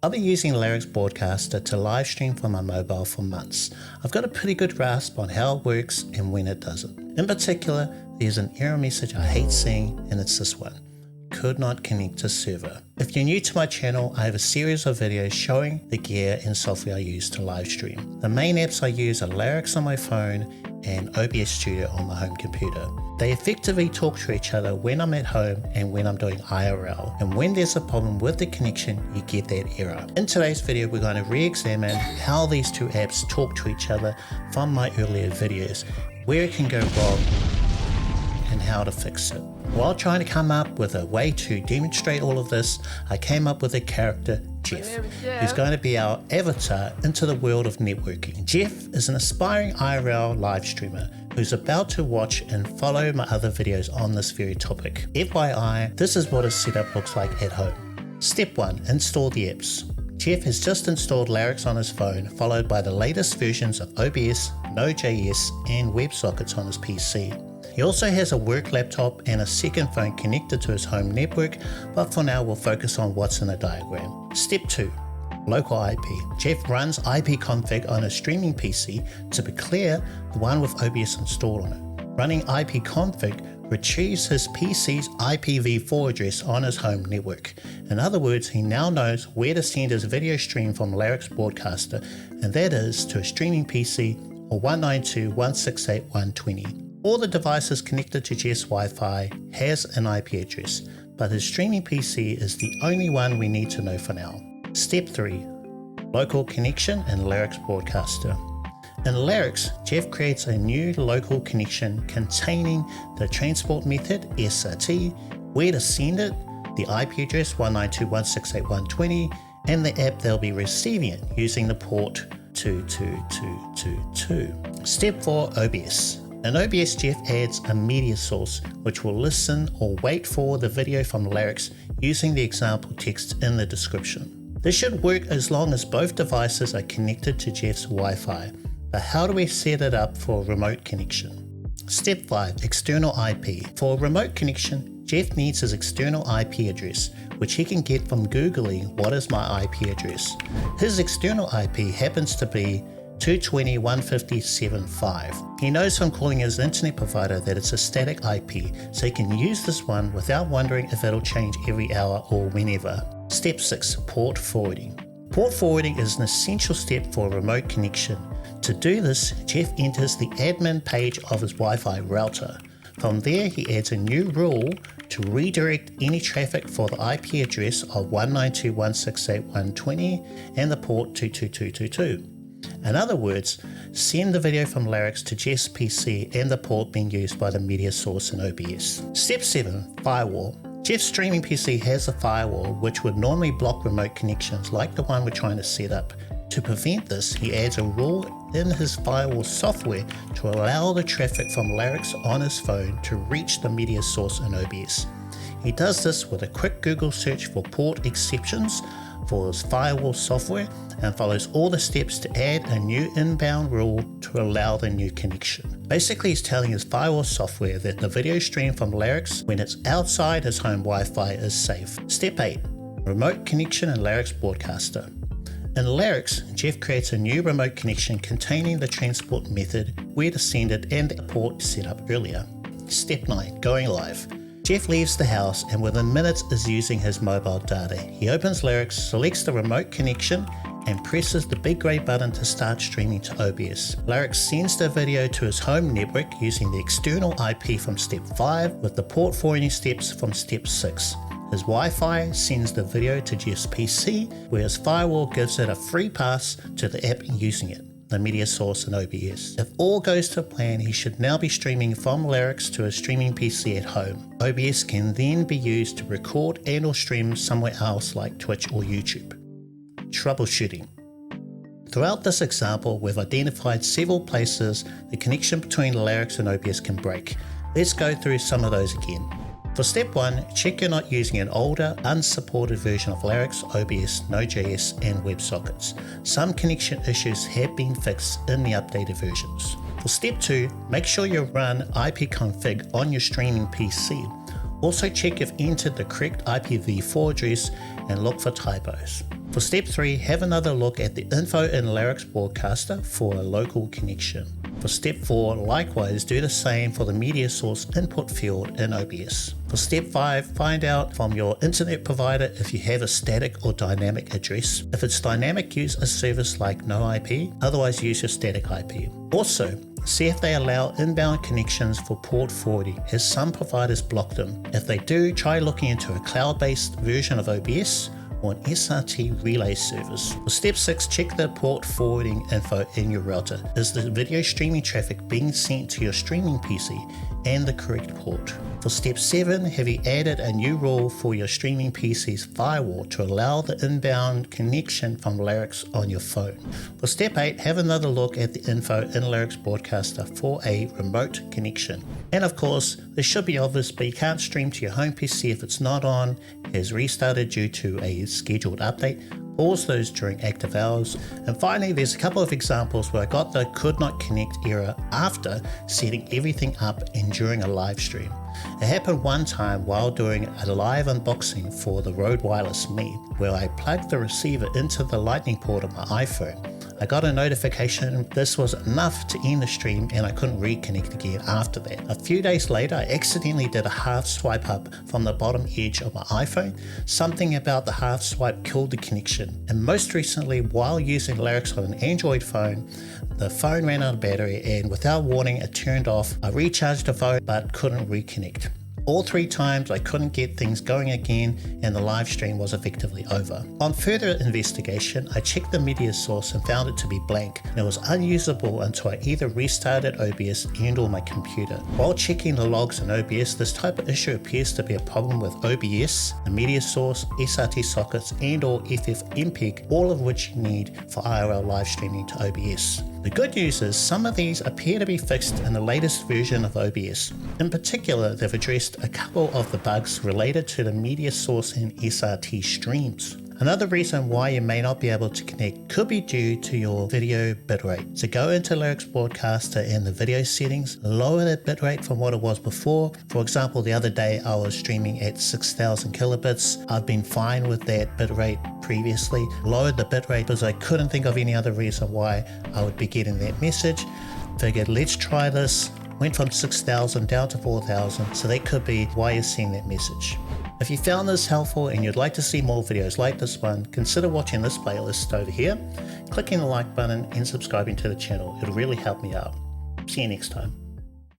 I've been using Larix Broadcaster to live stream from my mobile for months. I've got a pretty good grasp on how it works and when it doesn't. In particular, there's an error message I hate seeing, and it's this one: could not connect to server. If you're new to my channel, I have a series of videos showing the gear and software I use to live stream. The main apps I use are Larix on my phone and OBS Studio on my home computer. They effectively talk to each other when I'm at home and when I'm doing IRL, and when there's a problem with the connection, you get that error. In today's video, we're going to re-examine how these two apps talk to each other from my earlier videos, where it can go wrong, and how to fix it. While trying to come up with a way to demonstrate all of this, I came up with a character, Jeff, who's going to be our avatar into the world of networking. Jeff is an aspiring IRL live streamer who's about to watch and follow my other videos on this very topic. FYI, this is what his setup looks like at home. Step 1. Install the apps. Jeff has just installed Larix on his phone, followed by the latest versions of OBS, Node.js, and WebSockets on his PC. He also has a work laptop and a second phone connected to his home network, but for now we'll focus on what's in the diagram. Step 2. Local IP. Jeff runs ipconfig on a streaming PC, to be clear, the one with OBS installed on it. Running ipconfig retrieves his PC's IPv4 address on his home network. In other words, he now knows where to send his video stream from Larix Broadcaster, and that is to a streaming PC or 192.168.120. All the devices connected to Jeff's Wi-Fi has an IP address, but his streaming PC is the only one we need to know for now. Step 3. Local connection in Larix Broadcaster. In Larix, Jeff creates a new local connection containing the transport method SRT, where to send it, the IP address 192.168.120, and the app they'll be receiving it using the port 22222. Step 4. OBS. In OBS, Jeff adds a media source which will listen or wait for the video from Larix using the example text in the description. This should work as long as both devices are connected to Jeff's Wi-Fi, but how do we set it up for a remote connection? Step 5. External IP. For a remote connection, Jeff needs his external IP address, which he can get from Googling what is my IP address. His external IP happens to be 220.150.7.5. He knows from calling his internet provider that it's a static IP, so he can use this one without wondering if it'll change every hour or whenever. Step 6. Port forwarding. Port forwarding is an essential step for a remote connection. To do this, Jeff enters the admin page of his Wi-Fi router. From there, he adds a new rule to redirect any traffic for the IP address of 192.168.120 and the port 22222. In other words, send the video from Larix to Jeff's PC and the port being used by the media source in OBS. Step 7. Firewall. Jeff's streaming PC has a firewall which would normally block remote connections like the one we're trying to set up. To prevent this, he adds a rule in his firewall software to allow the traffic from Larix on his phone to reach the media source in OBS. He does this with a quick Google search for port exceptions for his firewall software and follows all the steps to add a new inbound rule to allow the new connection. Basically, he's telling his firewall software that the video stream from Larix when it's outside his home Wi-Fi is safe. Step 8. Remote connection in Larix Broadcaster. In Larix, Jeff creates a new remote connection containing the transport method, where to send it, and the port set up earlier. Step 9. Going live. Jeff leaves the house and within minutes is using his mobile data. He opens Larix, selects the remote connection, and presses the big grey button to start streaming to OBS. Larix sends the video to his home network using the external IP from Step 5 with the port forwarding steps from Step 6. His Wi-Fi sends the video to Jeff's PC, where his firewall gives it a free pass to the app using it, the media source in OBS. If all goes to plan, he should now be streaming from Larix to a streaming PC at home. OBS can then be used to record and or stream somewhere else like Twitch or YouTube. Troubleshooting. Throughout this example, we've identified several places the connection between Larix and OBS can break. Let's go through some of those again. For step 1, check you're not using an older, unsupported version of Larix, OBS, Node.js, and WebSockets. Some connection issues have been fixed in the updated versions. For step 2, make sure you run ipconfig on your streaming PC. Also check you've entered the correct IPv4 address and look for typos. For step 3, have another look at the info in Larix Broadcaster for a local connection. For step 4, likewise do the same for the media source input field in OBS. For step 5, find out from your internet provider if you have a static or dynamic address. If it's dynamic, use a service like no IP, otherwise use your static IP. Also, see if they allow inbound connections for port forwarding, as some providers block them. If they do, try looking into a cloud-based version of OBS or an SRT relay service. For step 6, check the port forwarding info in your router. Is the video streaming traffic being sent to your streaming PC and the correct port? For step 7, have you added a new rule for your streaming PC's firewall to allow the inbound connection from Larix on your phone? For step 8, have another look at the info in Larix Broadcaster for a remote connection. And of course, this should be obvious, but you can't stream to your home PC if it's not on, has restarted due to a scheduled update. Pause those during active hours. And finally, there's a couple of examples where I got the could not connect error after setting everything up and during a live stream. It happened one time while doing a live unboxing for the Rode Wireless Me, where I plugged the receiver into the lightning port of my iPhone. I got a notification this was enough to end the stream and I couldn't reconnect again after that. A few days later, I accidentally did a half swipe up from the bottom edge of my iPhone. Something about the half swipe killed the connection. And most recently, while using Larix on an Android phone, the phone ran out of battery and without warning it turned off. I recharged the phone but couldn't reconnect. All 3 times I couldn't get things going again and the live stream was effectively over. On further investigation, I checked the media source and found it to be blank, and it was unusable until I either restarted OBS and or my computer. While checking the logs in OBS, this type of issue appears to be a problem with OBS, the media source, SRT sockets and or FFmpeg, all of which you need for IRL live streaming to OBS. The good news is some of these appear to be fixed in the latest version of OBS. In particular, they've addressed a couple of the bugs related to the media source and SRT streams. Another reason why you may not be able to connect could be due to your video bitrate. So go into Larix Broadcaster and the video settings, lower the bitrate from what it was before. For example, the other day I was streaming at 6,000 kilobits. I've been fine with that bitrate previously. Lowered the bitrate because I couldn't think of any other reason why I would be getting that message. Figured let's try this. Went from 6,000 down to 4,000, so that could be why you're seeing that message. If you found this helpful and you'd like to see more videos like this one, consider watching this playlist over here, clicking the like button and subscribing to the channel. It'll really help me out. See you next time.